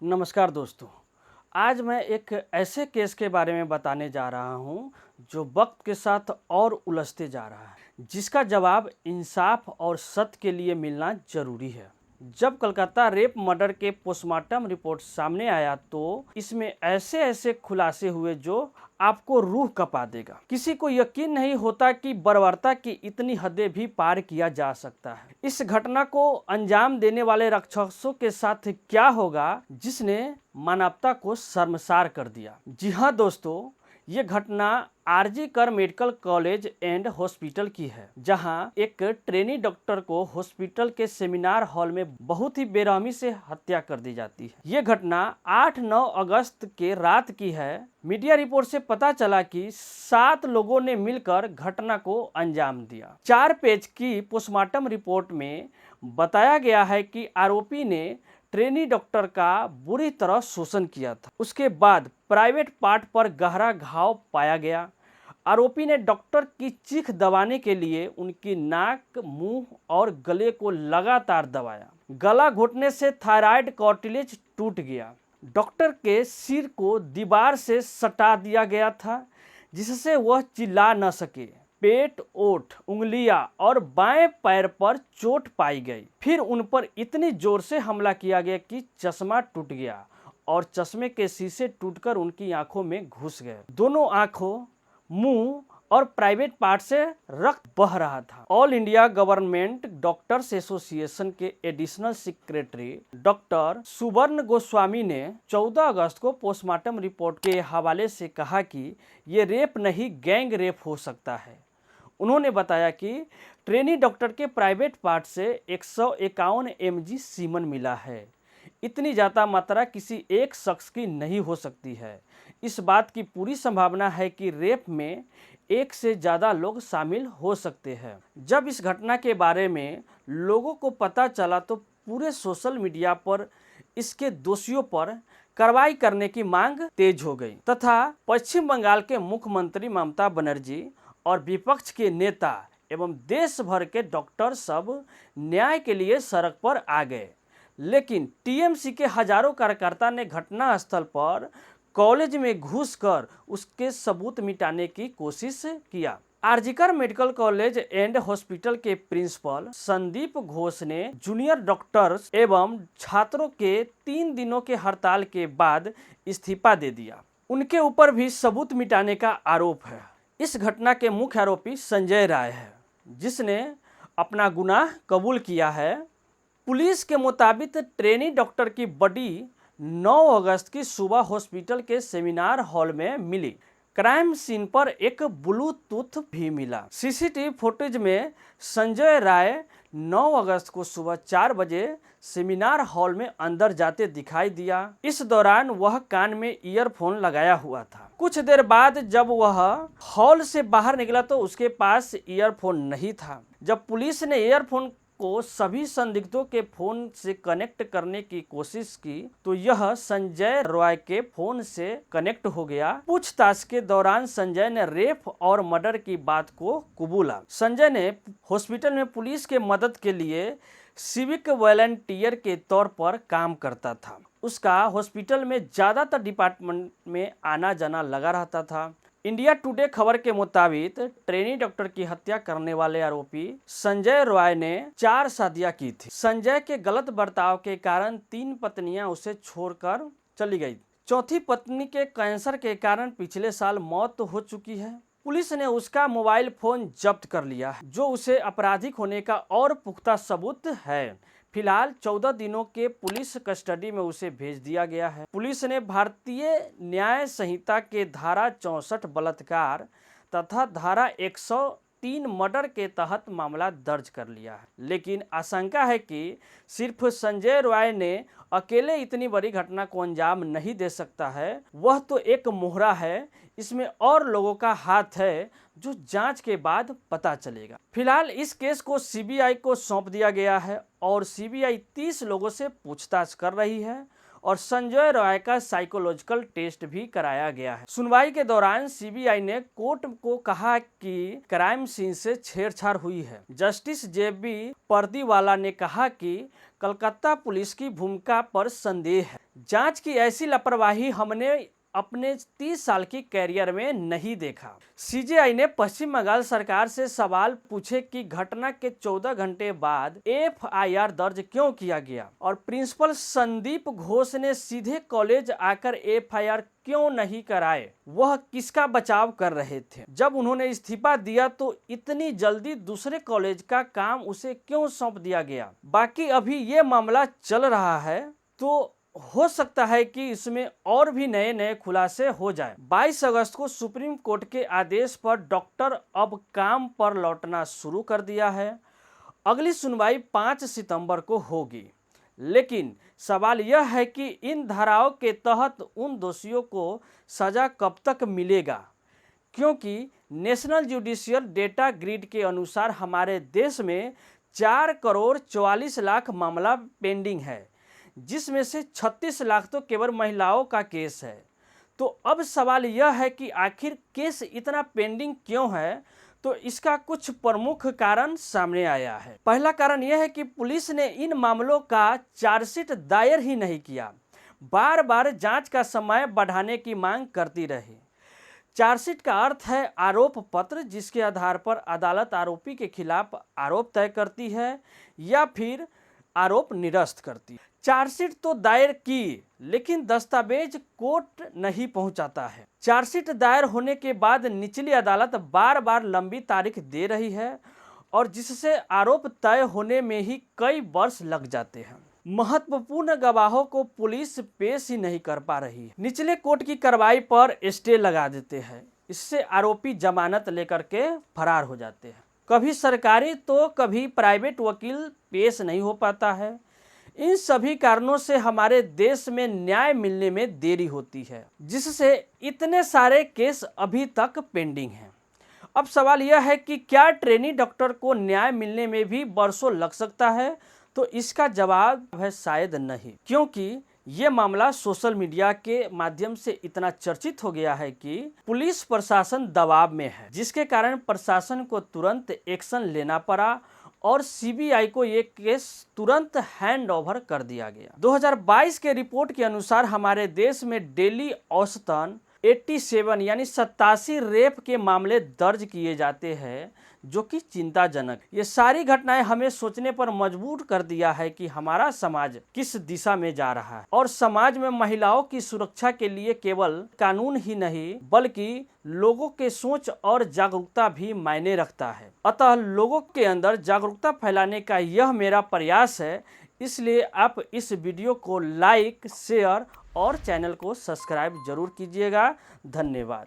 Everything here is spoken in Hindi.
नमस्कार दोस्तों। आज मैं एक ऐसे केस के बारे में बताने जा रहा हूं जो वक्त के साथ और उलझते जा रहा है, जिसका जवाब इंसाफ और सत्य के लिए मिलना जरूरी है। जब कलकत्ता रेप मर्डर के पोस्टमार्टम रिपोर्ट सामने आया तो इसमें ऐसे ऐसे खुलासे हुए जो आपको रूह कँपा देगा। किसी को यकीन नहीं होता कि बर्बरता की इतनी हदें भी पार किया जा सकता है। इस घटना को अंजाम देने वाले राक्षसों के साथ क्या होगा जिसने मानवता को शर्मसार कर दिया। जी हाँ दोस्तों, ये घटना आरजी कर मेडिकल कॉलेज एंड हॉस्पिटल की है, जहां एक ट्रेनी डॉक्टर को हॉस्पिटल के सेमिनार हॉल में बहुत ही बेरहमी से हत्या कर दी जाती है। ये घटना 8-9 अगस्त के रात की है। मीडिया रिपोर्ट से पता चला कि 7 लोगों ने मिलकर घटना को अंजाम दिया। 4 पेज की पोस्टमार्टम रिपोर्ट में बताया गया है कि आरोपी ने ट्रेनी डॉक्टर का बुरी तरह शोषण किया था। उसके बाद प्राइवेट पार्ट पर गहरा घाव पाया गया। आरोपी ने डॉक्टर की चीख दबाने के लिए उनकी नाक, मुंह और गले को लगातार दबाया। गला घोटने से थायराइड कार्टिलेज टूट गया। डॉक्टर के सिर को दीवार से सटा दिया गया था जिससे वह चिल्ला न सके। पेट, ओठ, उंगलियां और बाएं पैर पर चोट पाई गई। फिर उन पर इतनी जोर से हमला किया गया कि चश्मा टूट गया और चश्मे के शीशे टूटकर उनकी आंखों में घुस गए। दोनों आंखों, मुंह और प्राइवेट पार्ट से रक्त बह रहा था। All India government doctors association के एडिशनल सेक्रेटरी डॉक्टर सुवर्ण गोस्वामी ने 14 अगस्त को पोस्टमार्टम रिपोर्ट के हवाले से कहा कि ये रेप नहीं, गैंग रेप हो सकता है। उन्होंने बताया कि ट्रेनी डॉक्टर के प्राइवेट पार्ट से 151 mg सीमन मिला है। इतनी ज़्यादा मात्रा किसी एक शख्स की नहीं हो सकती है। इस बात की पूरी संभावना है कि रेप में एक से ज़्यादा लोग शामिल हो सकते हैं। जब इस घटना के बारे में लोगों को पता चला तो पूरे सोशल मीडिया पर इसके दोषियों पर कार्रवाई करने की मांग तेज हो गई तथा पश्चिम बंगाल के मुख्यमंत्री ममता बनर्जी और विपक्ष के नेता एवं देश भर के डॉक्टर सब न्याय के लिए सड़क पर आ गए। लेकिन टीएमसी के हजारों कार्यकर्ता ने घटना स्थल पर कॉलेज में घुसकर उसके सबूत मिटाने की कोशिश किया। आरजी कर मेडिकल कॉलेज एंड हॉस्पिटल के प्रिंसिपल संदीप घोष ने जूनियर डॉक्टर्स एवं छात्रों के 3 दिनों के हड़ताल के बाद इस्तीफा दे दिया। उनके ऊपर भी सबूत मिटाने का आरोप है। इस घटना के मुख्य आरोपी संजय राय है, जिसने अपना गुनाह कबूल किया है। पुलिस के मुताबिक ट्रेनी डॉक्टर की बॉडी 9 अगस्त की सुबह हॉस्पिटल के सेमिनार हॉल में मिली। क्राइम सीन पर एक ब्लूटूथ भी मिला। सीसीटीवी फुटेज में संजय राय 9 अगस्त को सुबह 4 बजे सेमिनार हॉल में अंदर जाते दिखाई दिया। इस दौरान वह कान में ईयरफोन लगाया हुआ था। कुछ देर बाद जब वह हॉल से बाहर निकला तो उसके पास ईयरफोन नहीं था। जब पुलिस ने ईयरफोन को सभी संदिग्धों के फोन से कनेक्ट करने की कोशिश की तो यह संजय रॉय के फोन से कनेक्ट हो गया। पूछताछ के दौरान संजय ने रेप और मर्डर की बात को कबूला। संजय ने हॉस्पिटल में पुलिस के मदद के लिए सिविक वॉलंटियर के तौर पर काम करता था। उसका हॉस्पिटल में ज्यादातर डिपार्टमेंट में आना जाना लगा रहता था। इंडिया टुडे खबर के मुताबिक ट्रेनी डॉक्टर की हत्या करने वाले आरोपी संजय रॉय ने 4 शादियां की थी। संजय के गलत बर्ताव के कारण 3 पत्नियां उसे छोड़कर चली गई। चौथी पत्नी के कैंसर के कारण पिछले साल मौत हो चुकी है। पुलिस ने उसका मोबाइल फोन जब्त कर लिया है, जो उसे आपराधिक होने का और पुख्ता सबूत है। फिलहाल 14 दिनों के पुलिस कस्टडी में उसे भेज दिया गया है। पुलिस ने भारतीय न्याय संहिता के धारा 64 बलात्कार तथा धारा 103 मर्डर के तहत मामला दर्ज कर लिया है। लेकिन आशंका है कि सिर्फ संजय रॉय ने अकेले इतनी बड़ी घटना को अंजाम नहीं दे सकता है। वह तो एक मोहरा है, इसमें और लोगों का हाथ है जो जांच के बाद पता चलेगा। फिलहाल इस केस को सीबीआई को सौंप दिया गया है और सीबीआई 30 लोगों से पूछताछ कर रही है और संजय रॉय का साइकोलॉजिकल टेस्ट भी कराया गया है। सुनवाई के दौरान सीबीआई ने कोर्ट को कहा कि क्राइम सीन से छेड़छाड़ हुई है। जस्टिस जेबी पर्दीवाला ने कहा कि कलकत्ता पुलिस की भूमिका पर संदेह है। जांच की ऐसी लापरवाही हमने अपने 30 साल की कैरियर में नहीं देखा। सीजेआई ने पश्चिम बंगाल सरकार से सवाल पूछे कि घटना के 14 घंटे बाद एफआईआर दर्ज क्यों किया गया और प्रिंसिपल संदीप घोष ने सीधे कॉलेज आकर एफआईआर क्यों नहीं कराए, वह किसका बचाव कर रहे थे। जब उन्होंने इस्तीफा दिया तो इतनी जल्दी दूसरे कॉलेज का काम उसे क्यों सौंप दिया गया। बाकी अभी ये मामला चल रहा है तो हो सकता है कि इसमें और भी नए नए खुलासे हो जाए। 22 अगस्त को सुप्रीम कोर्ट के आदेश पर डॉक्टर अब काम पर लौटना शुरू कर दिया है। अगली सुनवाई 5 सितंबर को होगी, लेकिन सवाल यह है कि इन धाराओं के तहत उन दोषियों को सजा कब तक मिलेगा, क्योंकि नेशनल जुडिशियल डेटा ग्रिड के अनुसार हमारे देश में 4 करोड़ 44 लाख मामला पेंडिंग है, जिसमें से 36 लाख तो केवल महिलाओं का केस है। तो अब सवाल यह है कि आखिर केस इतना पेंडिंग क्यों है। तो इसका कुछ प्रमुख कारण सामने आया है। पहला कारण यह है कि पुलिस ने इन मामलों का चार्जशीट दायर ही नहीं किया, बार बार जांच का समय बढ़ाने की मांग करती रही। चार्जशीट का अर्थ है आरोप पत्र, जिसके आधार पर अदालत आरोपी के खिलाफ आरोप तय करती है या फिर आरोप निरस्त करती है। चार्जशीट तो दायर की, लेकिन दस्तावेज कोर्ट नहीं पहुंचाता है। चार्जशीट दायर होने के बाद निचली अदालत बार बार लंबी तारीख दे रही है और जिससे आरोप तय होने में ही कई वर्ष लग जाते हैं। महत्वपूर्ण गवाहों को पुलिस पेश ही नहीं कर पा रही है। निचले कोर्ट की कार्रवाई पर स्टे लगा देते हैं। इससे आरोपी जमानत लेकर के फरार हो जाते हैं। कभी सरकारी तो कभी प्राइवेट वकील पेश नहीं हो पाता है। इन सभी कारणों से हमारे देश में न्याय मिलने में देरी होती है, जिससे इतने सारे केस अभी तक पेंडिंग हैं। अब सवाल यह है कि क्या ट्रेनी डॉक्टर को न्याय मिलने में भी वर्षों लग सकता है। तो इसका जवाब है शायद नहीं, क्योंकि ये मामला सोशल मीडिया के माध्यम से इतना चर्चित हो गया है कि पुलिस प्रशासन दबाव में है, जिसके कारण प्रशासन को तुरंत एक्शन लेना पड़ा और सीबीआई को ये केस तुरंत हैंड ओवर कर दिया गया। 2022 के रिपोर्ट के अनुसार हमारे देश में डेली औसतन 87 यानी 87 रेप के मामले दर्ज किए जाते हैं, जो कि चिंताजनक। ये सारी घटनाएं हमें सोचने पर मजबूर कर दिया है कि हमारा समाज किस दिशा में जा रहा है और समाज में महिलाओं की सुरक्षा के लिए केवल कानून ही नहीं बल्कि लोगों के सोच और जागरूकता भी मायने रखता है। अतः लोगों के अंदर जागरूकता फैलाने का यह मेरा प्रयास है। इसलिए आप इस वीडियो को लाइक, शेयर और चैनल को सब्सक्राइब जरूर कीजिएगा। धन्यवाद।